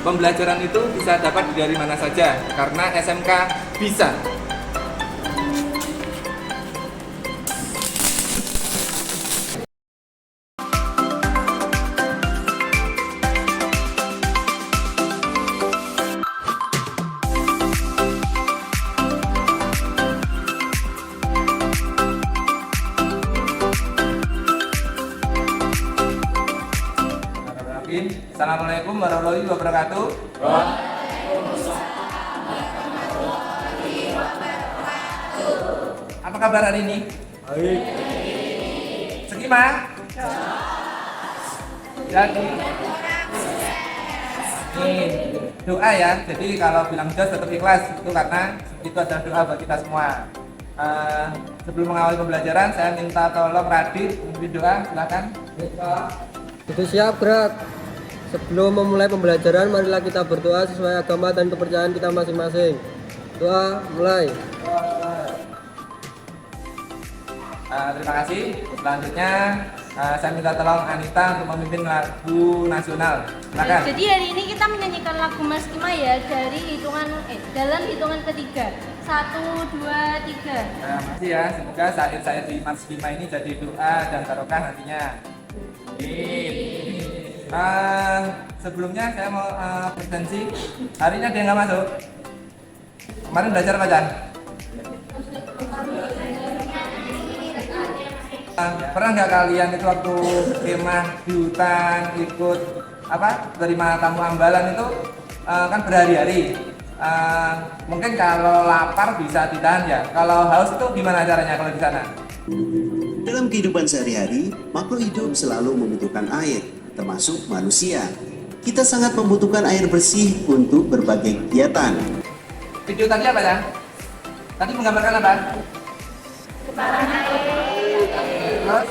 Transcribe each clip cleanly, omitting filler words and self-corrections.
pembelajaran itu bisa dapat dari mana saja karena SMK bisa. Assalamualaikum warahmatullahi wabarakatuh. Apa kabar hari ini? Baik. Segima? Jadi doa ya. Jadi kalau bilang jos tetap ikhlas itu karena itu adalah doa buat kita semua. Sebelum mengawali pembelajaran, saya minta tolong Radit memimpin doa. Silakan. Itu siap, gerak. Sebelum memulai pembelajaran, marilah kita berdoa sesuai agama dan kepercayaan kita masing-masing. Doa mulai. Terima kasih. Selanjutnya saya minta tolong Anita untuk memimpin lagu nasional. Silakan. Jadi hari ini kita menyanyikan lagu Mas Kima ya dari dalam hitungan ketiga. 1, 2, 3. Makasih ya. Semoga syair-syair di Mas Kima ini jadi doa dan barokah nantinya. Sebelumnya saya mau presensi. Hari ini ada yang nggak masuk? Kemarin belajar apa, Chan? Pernah nggak kalian itu waktu kemah di hutan ikut terima tamu ambalan itu kan berhari-hari. Mungkin kalau lapar bisa ditahan ya. Kalau haus itu gimana caranya kalau di sana? Dalam kehidupan sehari-hari, makhluk hidup selalu membutuhkan air, termasuk manusia. Kita sangat membutuhkan air bersih untuk berbagai kegiatan. Video tadi apa ya? Tadi menggambarkan apa? Terus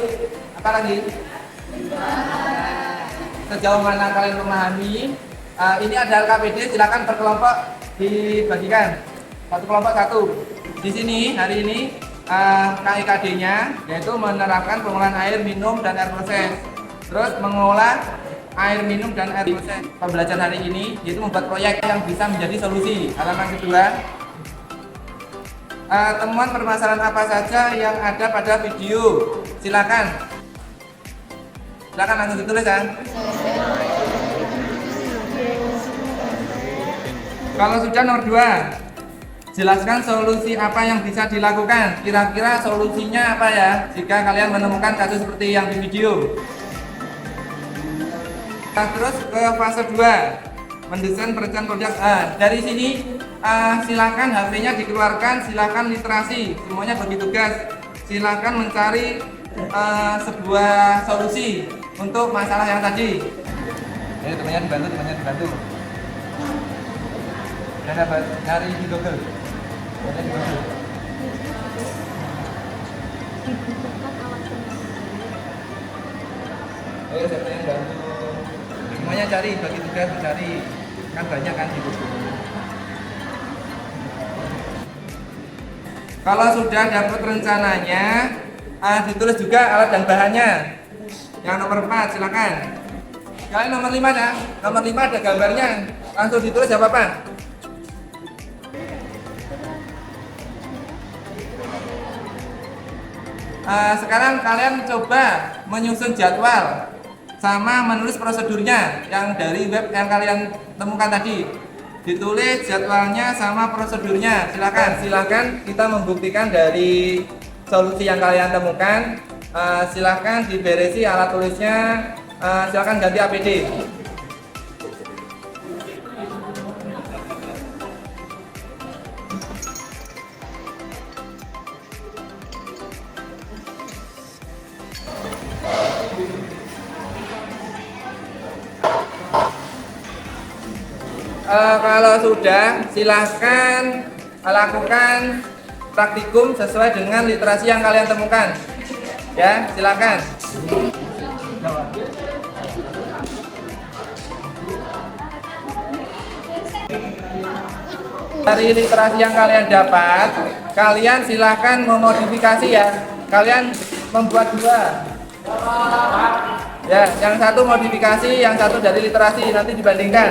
apa lagi? Sejauh mana kalian memahami? Ini ada LKPD, silakan per kelompok dibagikan. Satu kelompok satu. Di sini hari ini KIKD-nya yaitu menerapkan pengolahan air minum dan air proses. Terus mengolah air minum dan air proses. Pembelajaran hari ini yaitu membuat proyek yang bisa menjadi solusi. Halaman kedua. Temuan permasalahan apa saja yang ada pada video? Silakan. Silakan langsung ditulis ya. Kalau sudah nomor 2. Jelaskan solusi apa yang bisa dilakukan. Kira-kira solusinya apa ya jika kalian menemukan kasus seperti yang di video. Nah, terus ke fase 2, mendesain perencanaan proyek. Dari sini silakan HP-nya dikeluarkan, silakan literasi, semuanya bagi tugas. Silakan mencari sebuah solusi untuk masalah yang tadi. Temannya dibantu. Dan dapat cari di Google. Siapa yang bantu? Semuanya cari, bagi tugas cari. Kan banyak kan di buku. Kalau sudah dapat rencananya, ditulis juga alat dan bahannya. Yang nomor 4 silakan. Kalian nomor 5 ya. Nomor 5 ada gambarnya. Langsung ditulis ya Bapak. Sekarang kalian coba menyusun jadwal sama menulis prosedurnya yang dari web yang kalian temukan tadi. Ditulis jadwalnya sama prosedurnya. Silakan kita membuktikan dari solusi yang kalian temukan. Silakan diberesi alat tulisnya. Silakan ganti APD. Kalau sudah, silahkan lakukan praktikum sesuai dengan literasi yang kalian temukan. Ya, silakan. Dari literasi yang kalian dapat, kalian silahkan memodifikasi ya. Kalian membuat 2. Ya, yang satu modifikasi, yang satu dari literasi, nanti dibandingkan.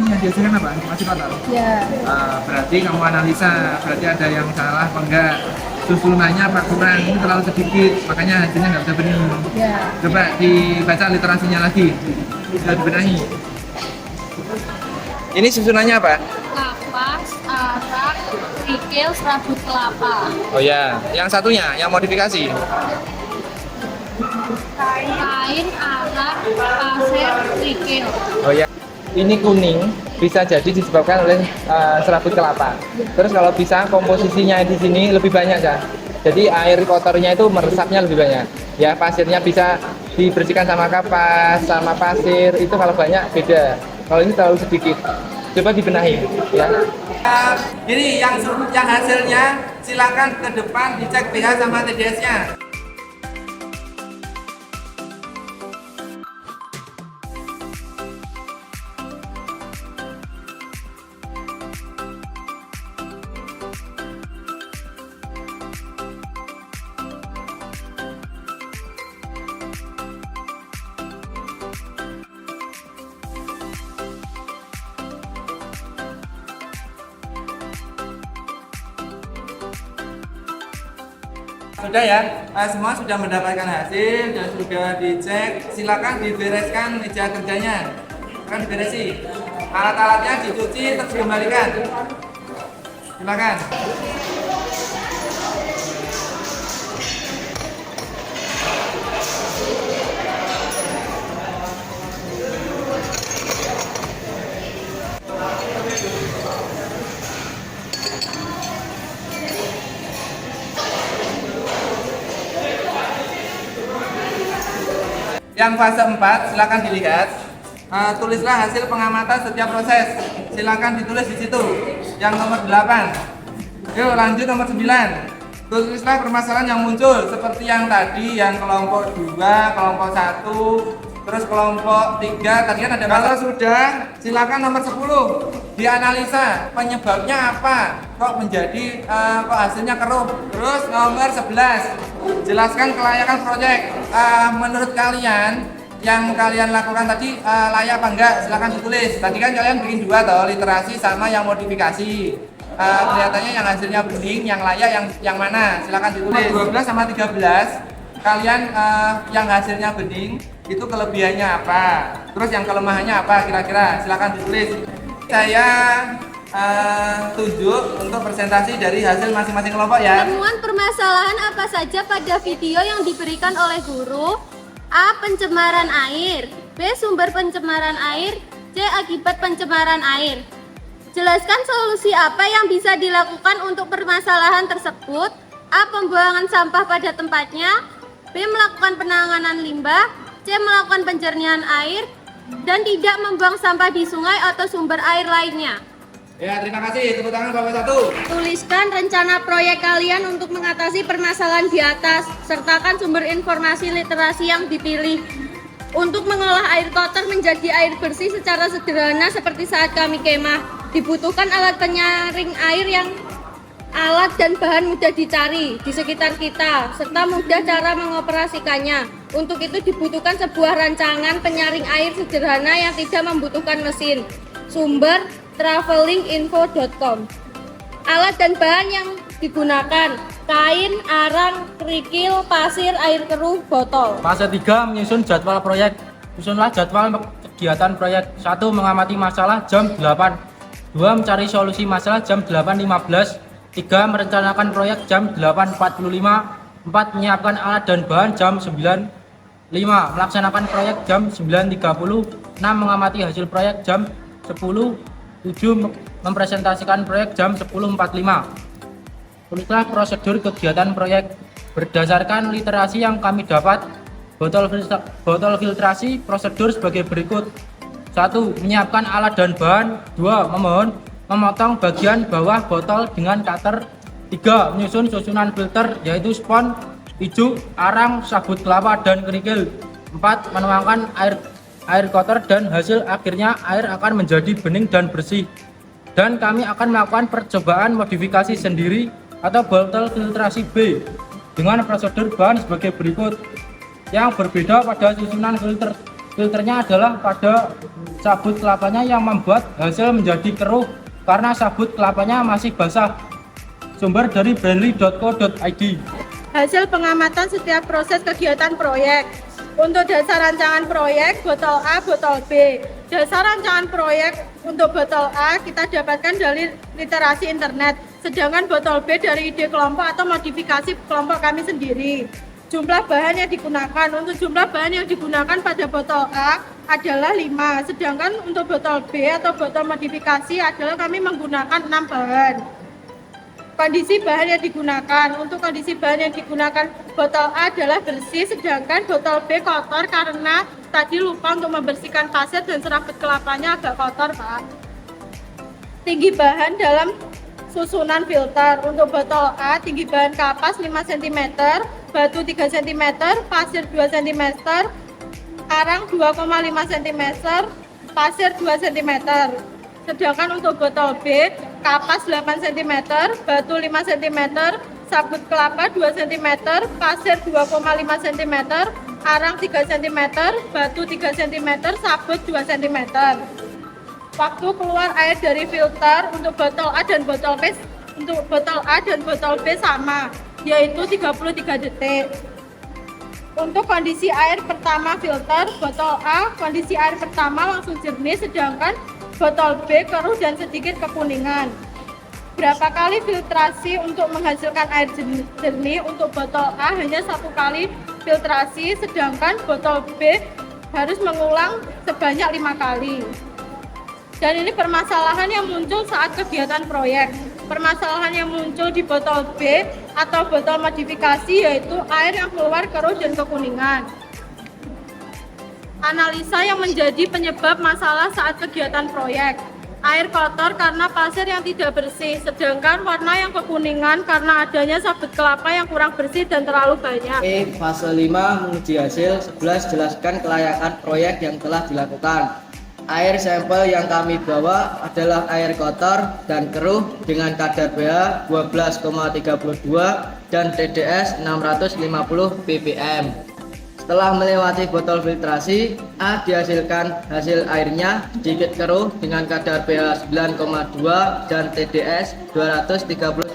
yang dihasilkan apa? Masih kotor? Ya. Berarti kamu analisa, berarti ada yang salah apa enggak, susunannya apa kurang, ini terlalu sedikit, makanya hasilnya nggak bisa bening. Ya. Coba dibaca literasinya lagi, sudah dibenahi. Ini susunannya apa? Kapas, arak, kerikil, serabut kelapa. Oh ya, yang satunya, yang modifikasi. Kain, arak, pasir, kerikil. Oh ya, ini kuning bisa jadi disebabkan oleh serabut kelapa. Terus kalau bisa komposisinya di sini lebih banyak ya. Jadi air kotornya itu meresapnya lebih banyak. Ya, pasirnya bisa dibersihkan sama kapas, sama pasir. Itu kalau banyak beda. Kalau ini terlalu sedikit. Coba dibenahi ya. Ini yang hasilnya silakan ke depan dicek pH sama TDS-nya. Sudah ya, semua sudah mendapatkan hasil dan sudah dicek. Silakan dibereskan meja kerjanya, akan diberesi. Alat-alatnya dicuci terus dikembalikan. Silakan. Yang fase 4 silakan dilihat. Tulislah hasil pengamatan setiap proses. Silakan ditulis di situ. Yang nomor 8. Yuk lanjut nomor 9. Tulislah permasalahan yang muncul seperti yang tadi, yang kelompok 2, kelompok 1, terus kelompok 3. Tadi kan ada kalau sudah, silakan nomor 10. Dianalisa penyebabnya apa? Kok menjadi kok hasilnya keruh? Terus nomor 11. Jelaskan kelayakan proyek. Menurut kalian yang kalian lakukan tadi layak apa enggak? Silakan ditulis. Tadi kan kalian bikin 2 toh, literasi sama yang modifikasi. Kelihatannya yang hasilnya bening, yang layak yang mana? Silakan ditulis. 12 sama 13 kalian yang hasilnya bening itu kelebihannya apa? Terus yang kelemahannya apa kira-kira? Silakan ditulis. Saya tunjuk untuk presentasi dari hasil masing-masing kelompok ya. Temuan permasalahan apa saja pada video yang diberikan oleh guru? A. Pencemaran air. B. Sumber pencemaran air. C. Akibat pencemaran air. Jelaskan solusi apa yang bisa dilakukan untuk permasalahan tersebut. A. Pembuangan sampah pada tempatnya. B. Melakukan penanganan limbah. C. Melakukan penjernihan air. Dan tidak membuang sampah di sungai atau sumber air lainnya. Ya, terima kasih. Tepuk tangan kelompok 1. Tuliskan rencana proyek kalian untuk mengatasi permasalahan di atas. Sertakan sumber informasi literasi yang dipilih. Untuk mengolah air kotor menjadi air bersih secara sederhana seperti saat kami kemah, dibutuhkan alat penyaring air yang alat dan bahan mudah dicari di sekitar kita, serta mudah cara mengoperasikannya. Untuk itu dibutuhkan sebuah rancangan penyaring air sederhana yang tidak membutuhkan mesin. Sumber travelinginfo.com. Alat dan bahan yang digunakan: kain, arang, kerikil, pasir, air keruh, botol. Fase 3 menyusun jadwal proyek. Susunlah jadwal kegiatan proyek. 1. Mengamati masalah jam 8. 2. Mencari solusi masalah jam 8.15. 3. Merencanakan proyek jam 8.45. 4. Menyiapkan alat dan bahan jam 9.5. Melaksanakan proyek jam 9.30. 6. Mengamati hasil proyek jam 10. 7. Mempresentasikan proyek jam 10.45. Tulislah prosedur kegiatan proyek berdasarkan literasi yang kami dapat. Botol filtrasi prosedur sebagai berikut. 1. Menyiapkan alat dan bahan. 2. Memotong bagian bawah botol dengan cutter. 3. Menyusun susunan filter yaitu spons, ijuk, arang, sabut kelapa, dan kerikil. 4. Menuangkan air kotor dan hasil akhirnya air akan menjadi bening dan bersih. Dan kami akan melakukan percobaan modifikasi sendiri atau botol filtrasi B dengan prosedur bahan sebagai berikut. Yang berbeda pada susunan filternya adalah pada sabut kelapanya yang membuat hasil menjadi keruh karena sabut kelapanya masih basah. Sumber dari brandly.co.id. Hasil pengamatan setiap proses kegiatan proyek. Untuk dasar rancangan proyek, botol A, botol B. Dasar rancangan proyek untuk botol A kita dapatkan dari literasi internet, sedangkan botol B dari ide kelompok atau modifikasi kelompok kami sendiri. Jumlah bahan yang digunakan, untuk jumlah bahan yang digunakan pada botol A adalah 5, sedangkan untuk botol B atau botol modifikasi adalah kami menggunakan 6 bahan. Kondisi bahan yang digunakan, untuk kondisi bahan yang digunakan botol A adalah bersih, sedangkan botol B kotor karena tadi lupa untuk membersihkan kaset dan serabut kelapanya agak kotor, Pak. Tinggi bahan dalam susunan filter, untuk botol A tinggi bahan kapas 5 cm, batu 3 cm, pasir 2 cm, arang 2,5 cm, pasir 2 cm. Sedangkan untuk botol B, kapas 8 cm, batu 5 cm, sabut kelapa 2 cm, pasir 2,5 cm, arang 3 cm, batu 3 cm, sabut 2 cm. Waktu keluar air dari filter untuk botol A dan botol B, sama, yaitu 33 detik. Untuk kondisi air pertama filter, botol A kondisi air pertama langsung jernih, sedangkan botol B keruh dan sedikit kekuningan. Berapa kali filtrasi untuk menghasilkan air jernih? Untuk botol A hanya 1 kali filtrasi, sedangkan botol B harus mengulang sebanyak 5 kali. Dan ini permasalahan yang muncul saat kegiatan proyek. Permasalahan yang muncul di botol B atau botol modifikasi yaitu air yang keluar keruh dan kekuningan. Analisa yang menjadi penyebab masalah saat kegiatan proyek. Air kotor karena pasir yang tidak bersih, sedangkan warna yang kekuningan karena adanya sabut kelapa yang kurang bersih dan terlalu banyak. Fase 5 menguji hasil. 11 jelaskan kelayakan proyek yang telah dilakukan. Air sampel yang kami bawa adalah air kotor dan keruh dengan kadar pH 12,32 dan TDS 650 ppm. Setelah melewati botol filtrasi, A dihasilkan hasil airnya sedikit keruh dengan kadar pH 9,2 dan TDS 239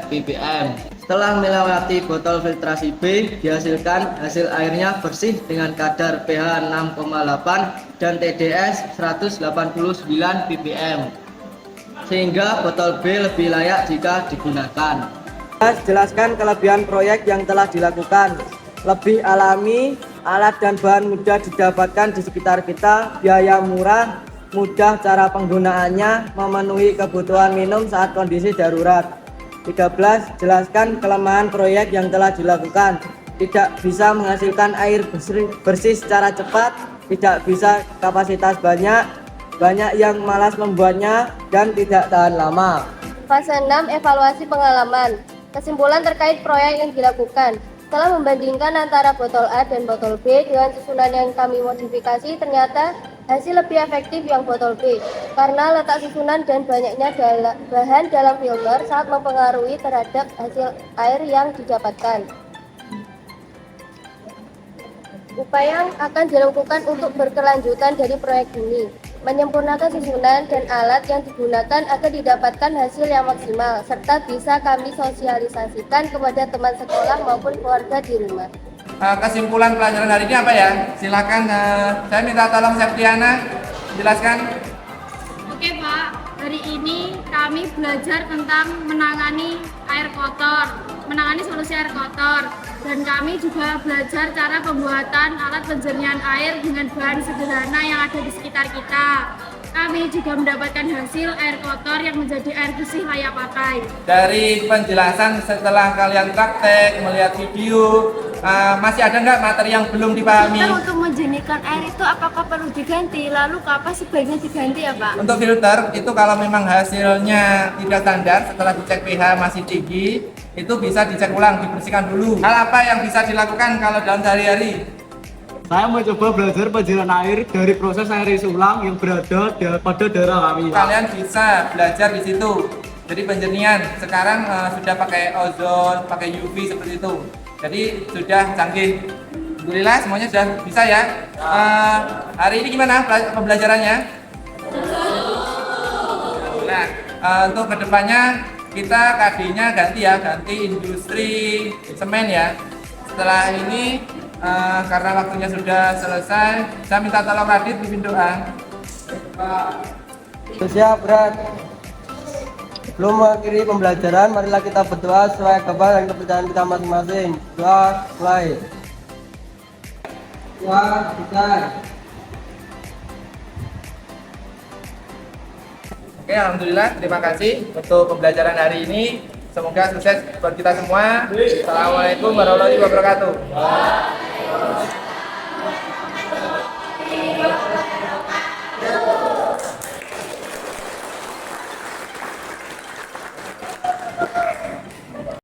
ppm. Setelah melewati botol filtrasi B, dihasilkan hasil airnya bersih dengan kadar pH 6,8 dan TDS 189 ppm. Sehingga botol B lebih layak jika digunakan. Jelaskan kelebihan proyek yang telah dilakukan. Lebih alami, alat dan bahan mudah didapatkan di sekitar kita, biaya murah, mudah cara penggunaannya, memenuhi kebutuhan minum saat kondisi darurat. 13. Jelaskan kelemahan proyek yang telah dilakukan. Tidak bisa menghasilkan air bersih secara cepat, tidak bisa kapasitas banyak yang malas membuatnya, dan tidak tahan lama. Fase 6, evaluasi pengalaman. Kesimpulan terkait proyek yang dilakukan. Setelah membandingkan antara botol A dan botol B dengan susunan yang kami modifikasi, ternyata hasil lebih efektif yang botol B karena letak susunan dan banyaknya bahan dalam filter sangat mempengaruhi terhadap hasil air yang didapatkan. Upaya yang akan dilakukan untuk berkelanjutan dari proyek ini, menyempurnakan susunan dan alat yang digunakan agar didapatkan hasil yang maksimal, serta bisa kami sosialisasikan kepada teman sekolah maupun keluarga di rumah. Kesimpulan pelajaran hari ini apa ya? Silakan, saya minta tolong Septiana jelaskan. Oke Pak, hari ini kami belajar tentang menangani air kotor, menangani solusi air kotor, dan kami juga belajar cara pembuatan alat penjernihan air dengan bahan sederhana yang ada di sekitar kita. Kami juga mendapatkan hasil air kotor yang menjadi air bersih layak pakai. Dari penjelasan setelah kalian praktek, melihat video, masih ada nggak materi yang belum dipahami? Filter untuk menjernihkan air itu apakah perlu diganti? Lalu kapan sebaiknya diganti ya Pak? Untuk filter itu kalau memang hasilnya tidak standar, setelah dicek pH masih tinggi, itu bisa dicek ulang, dibersihkan dulu. Hal apa yang bisa dilakukan kalau dalam sehari-hari? Saya mencoba belajar penjernihan air dari proses air isi ulang yang berada pada daerah kami. Kalian bisa belajar di situ. Jadi penjernihan sekarang sudah pakai ozon, pakai UV seperti itu. Jadi sudah canggih. Alhamdulillah semuanya sudah bisa ya. Hari ini gimana pembelajarannya? untuk kedepannya kita KD-nya ganti ya, ganti industri semen ya. Setelah ini karena waktunya sudah selesai, saya minta tolong Radit pimpin doa. Siap, Brad. Sebelum mengakhiri pembelajaran, marilah kita berdoa sesuai agama dan kepercayaan kita masing-masing. Doa mulai. Tuhan kita. Oke, alhamdulillah, terima kasih untuk pembelajaran hari ini. Semoga sukses buat kita semua. Assalamualaikum warahmatullahi wabarakatuh.